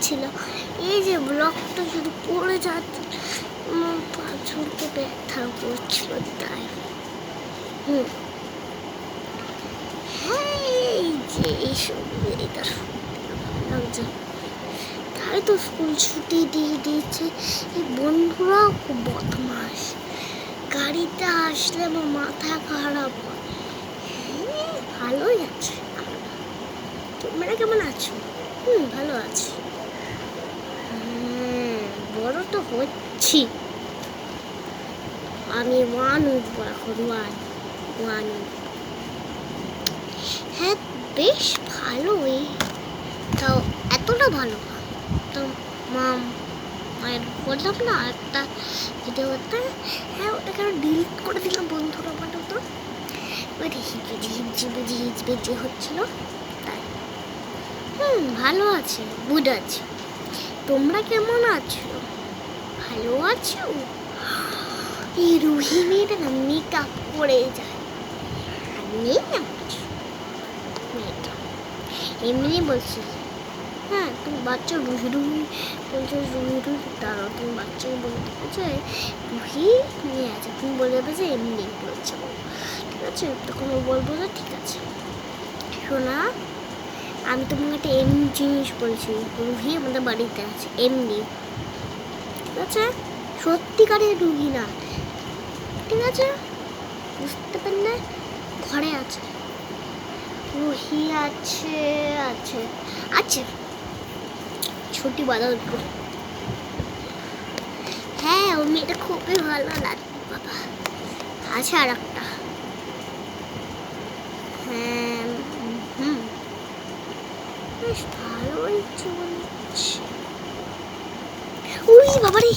ছিল। এই যে ব্লকটা শুধু পড়ে যাচ্ছে, পাঁচজনকে ব্যথা করছিল তাই। হ্যাঁ, এই যে এইসব এটা লাগছে, তাই তো স্কুল ছুটি দিয়ে দিয়েছে। এই বন্ধুরাও খুব বদমাস, গাড়িতে আসলে আমার মাথা খারাপ হয়। হ্যাঁ, ভালোই আছে। তোমরা কেমন আছো? ভালো আছি। বড় তো হচ্ছি, আমি ওয়ান উঠবো এখন। ওয়ান হ্যাঁ, বেশ ভালোই, তাও এতটা ভালো না। তো মায়ের বললাম না একটা ভিডিও করতে, হ্যাঁ ওটাকে ডিলিট করে দিলাম বন্ধুরা পাঠাতো তো, ওইটা হিজবে হচ্ছিল তাই। ভালো আছে, গুড আছে। তোমরা কেমন আছো? ভালো আছো? এই রুহি মেয়েটা না মেকআপ করে যায়, মেয়েটা এমনি বলছি। হ্যাঁ, তুমি বাচ্চা রুহি বলছো, রুহি দাঁড়াও, তুমি বাচ্চাকে বলতে বলছো রুহি নিয়ে আছে, তুমি বলে দেবে যে এমনি বলছো, ঠিক আছে? তখন ও বলবো যে ঠিক আছে শোনা, আমি তোমাকে একটা এমনি জিনিস বলছি, রুহি আমাদের বাড়িতে আছে এমনি, ঠিক আছে? সত্যিকারের রুহি না, ঠিক আছে? বুঝতে পারলে? ঘরে আছে রুহি, আছে আছে আছে ছুটি বাদল। হ্যাঁ, ও মেয়েটা খুবই ভালো লাগে বাবা। আছে আর একটা, হ্যাঁ বেশ ভালোই চলছে। উই বাবারে,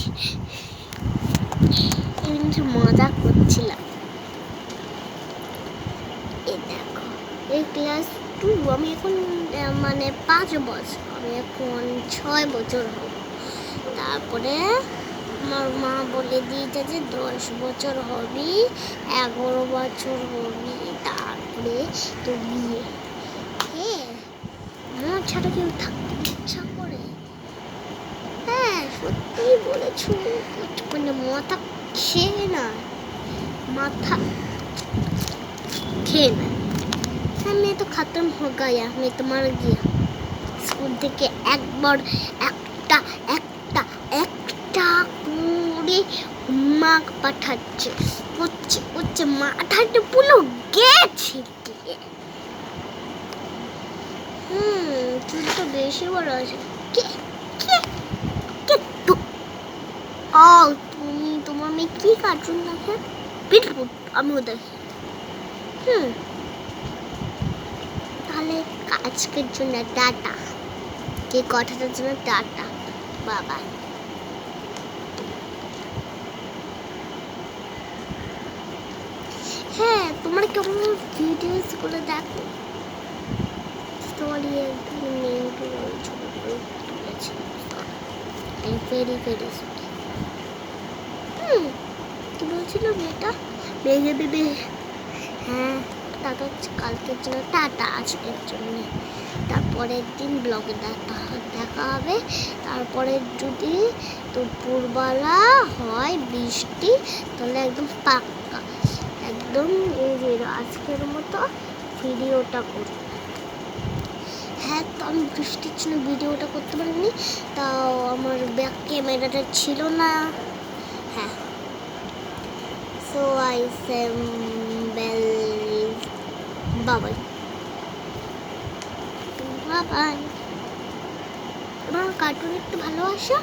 এমনি মজা করছিলাম। এই দেখো, এই ক্লাস 2, আমি এখন মানে 5 বছর, আমি এখন 6 বছর হব। তারপরে আমার মা বলে দিয়েছে যে 10 বছর হবি, 11 বছর হবি, তারপরে তো বিয়ে। হ্যাঁ, আমার ছাড়া কেউ থাকতে ইচ্ছা করে? হ্যাঁ, সত্যিই বলেছো, মানে মাথা খেয়ে না, মাথা খেয়ে না। হ্যাঁ, मैं तो खत्म हो गया, मैं तो मर गया। স্কুল থেকে একবার একটা একটা একটা করে মাগ পাঠাচ্ছে, হচ্ছে মাথাটা পুরো গেছে। চুল তো বেশি বড় আছে। কে কে কে তো তুমি, তোমার মেয়ে কি কার্টুন দেখে? বিটফুট আমিও দেখি। তাহলে আজকের জন্য টাটা, এই কথাটার জন্য টাটা, বাবা। হ্যাঁ, তোমরা কেমন ভিডিওস গুলো দেখো? স্টোরি তুলেছি, ভেরি ভেরি সরি। কি বলছিল মেয়েটা? বেবি, হ্যাঁ টাটা, কালকের জন্য টাটা, আজকের জন্য। তারপরের দিন ব্লগে দেখা হবে। তারপরে যদি দুপুরবেলা হয় বৃষ্টি, তাহলে একদম পাক্কা, একদম আজকের মতো ভিডিওটা করব। হ্যাঁ, তো আমি বৃষ্টির জন্য ভিডিওটা করতে পারিনি, তাও আমার ব্যাক ক্যামেরাটা ছিল না। হ্যাঁ, সো আই সেম বেল, বাবাই বাবাই। তোমার কার্টুন একটু ভালোবাসা?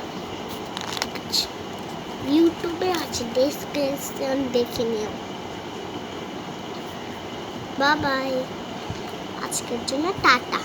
ইউটিউবে আছে, ডেসক্রিপশন দেখে নিও। বাবাই, আজকের জন্য টাটা।